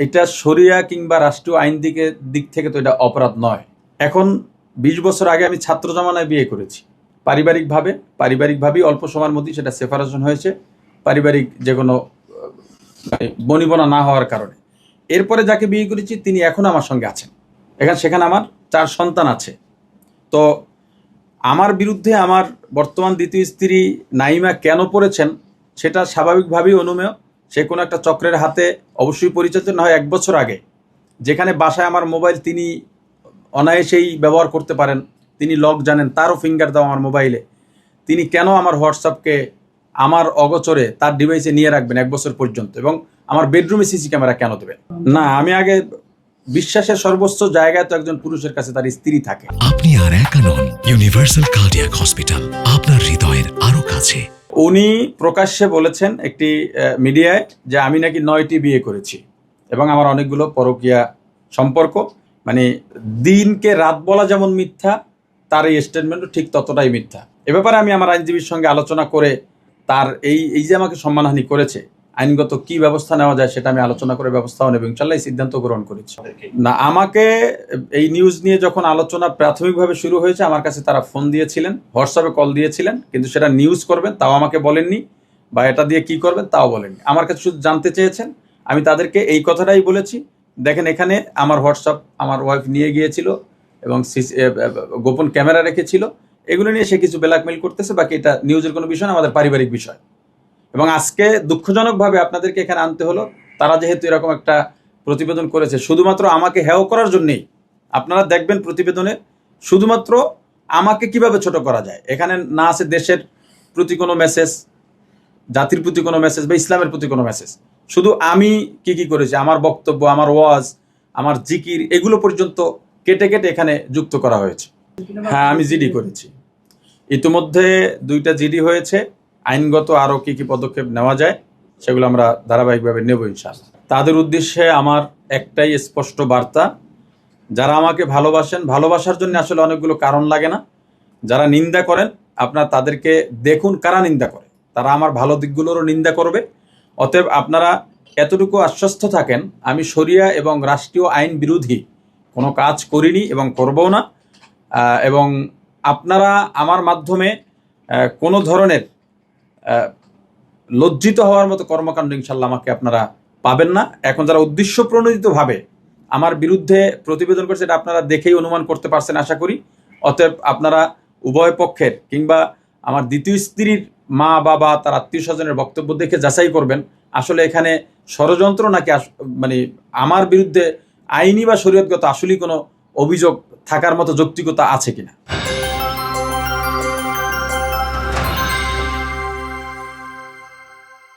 এটা শরিয়া কিংবা রাষ্ট্রীয় আইন দিক থেকে তো এটা অপরাধ নয়। এখন 20 বছর আগে আমি ছাত্র জামানায় বিয়ে করেছি, পারিবারিকভাবেই অল্প সময়ের মধ্যেই সেটা সেপারেশন হয়েছে, পারিবারিক যে কোনো বনিবনা না হওয়ার কারণে। এরপরে যাকে বিয়ে করেছি তিনি এখনো আমার সঙ্গে আছেন, সেখানে আমার 4 সন্তান আছে। তো আমার বিরুদ্ধে আমার বর্তমান দ্বিতীয় স্ত্রী নাইমা কেন পড়েছেন সেটা স্বাভাবিকভাবেই অনুমেয়। সে কোনো একটা চক্রের হাতে অবশ্যই পরিচালিত, না হয় 1 বছর আগে যেখানে বাসায় আমার মোবাইল তিনি অনায়াসেই ব্যবহার করতে পারেন, তিনি লক জানেন, তারও ফিঙ্গার দেওয়া আমার মোবাইলে, তিনি কেন আমার হোয়াটসঅ্যাপকে আমার অগোচরে তার ডিভাইসে নিয়ে রাখবেন 1 বছর পর্যন্ত, এবং আমার বেডরুমে সিসি ক্যামেরা কেন দেবেন? না, আমি আগে বিশ্বাসের সর্বোচ্চ জায়গায় তো একজন পুরুষের কাছে তার স্ত্রী থাকে। আপনি আর একা নন, ইউনিভার্সাল কার্ডিয়াক হসপিটাল আপনার হৃদয়ের আরো কাছে। উনি প্রকাশ্যে বলেছেন একটি মিডিয়ায় যে আমি নাকি 9টি বিয়ে করেছি এবং আমার অনেকগুলো পরকীয়া সম্পর্ক। মানে দিনকে রাত বলা যেমন মিথ্যা, তার এই স্টেটমেন্টও ঠিক ততটাই মিথ্যা। এ ব্যাপারে আমি আমার আইনজীবীর সঙ্গে আলোচনা করে তার এই যে আমাকে সম্মানহানি করেছে, আইনগত কি ব্যবস্থা নেওয়া যায় সেটা আমি আলোচনা করে ব্যবস্থাও নেব ইনশাল্লাহ, সিদ্ধান্ত গ্রহণ করেছি। না, আমাকে এই নিউজ নিয়ে যখন আলোচনা প্রাথমিকভাবে শুরু হয়েছে আমার কাছে তারা ফোন দিয়েছিলেন, হোয়াটসঅ্যাপে কল দিয়েছিলেন, কিন্তু সেটা নিউজ করবেন তাও আমাকে বলেননি, বা এটা দিয়ে কি করবেন তাও বলেননি। আমার কাছে শুধু জানতে চেয়েছেন, আমি তাদেরকে এই কথাটাই বলেছি, দেখেন এখানে আমার হোয়াটসঅ্যাপ আমার ওয়াইফ নিয়ে গিয়েছিল এবং গোপন ক্যামেরা রেখেছিল, এগুলো নিয়ে সে কিছু ব্ল্যাকমেইল করতেছে, বাকি এটা নিউজের কোনো বিষয় না, আমাদের পারিবারিক বিষয়। এবং আজকে দুঃখজনকভাবে আপনাদেরকে এখানে আনতে হলো, তারা যেহেতু এরকম একটা প্রতিবেদন করেছে শুধুমাত্র আমাকে হেয় করার জন্যেই। আপনারা দেখবেন প্রতিবেদনে শুধুমাত্র আমাকে কিভাবে ছোট করা যায়, এখানে না আছে দেশের প্রতি কোনো মেসেজ, জাতির প্রতি কোনো মেসেজ বা ইসলামের প্রতি কোনো মেসেজ। শুধু আমি কি করেছি, আমার বক্তব্য, আমার ওয়াজ, আমার জিকির, এগুলো পর্যন্ত কেটে কেটে এখানে যুক্ত করা হয়েছে। হ্যাঁ, আমি জিডি করেছি, ইতিমধ্যে 2টা জিডি হয়েছে। আইনগত আরও কি পদক্ষেপ নেওয়া যায় সেগুলো আমরা ধারাবাহিকভাবে নেব ইনশাআল্লাহ। তাদের উদ্দেশ্যে আমার একটাই স্পষ্ট বার্তা, যারা আমাকে ভালোবাসেন, ভালোবাসার জন্য আসলে অনেকগুলো কারণ লাগে না। যারা নিন্দা করেন আপনারা তাদেরকে দেখুন কারা নিন্দা করে, তারা আমার ভালো দিকগুলোরও নিন্দা করবে। অতএব আপনারা এতটুকু আশ্বস্ত থাকেন, আমি শরিয়া এবং রাষ্ট্রীয় আইন বিরোধী কোনো কাজ করিনি এবং করবও না। এবং আপনারা আমার মাধ্যমে কোনো ধরনের লজ্জিত হওয়ার মতো কর্মকাণ্ড ইনশাল্লাহ আমাকে আপনারা পাবেন না। এখন যারা উদ্দেশ্য প্রণোদিতভাবে আমার বিরুদ্ধে প্রতিবেদন করছে এটা আপনারা দেখেই অনুমান করতে পারছেন আশা করি। অতএব আপনারা উভয় পক্ষের কিংবা আমার দ্বিতীয় স্ত্রীর মা বাবা তার আত্মীয় স্বজনের বক্তব্য দেখে যাচাই করবেন আসলে এখানে ষড়যন্ত্র নাকি মানে আমার বিরুদ্ধে আইনি বা শরীয়তগত আসলেই কোনো অভিযোগ থাকার মতো যৌক্তিকতা আছে কিনা।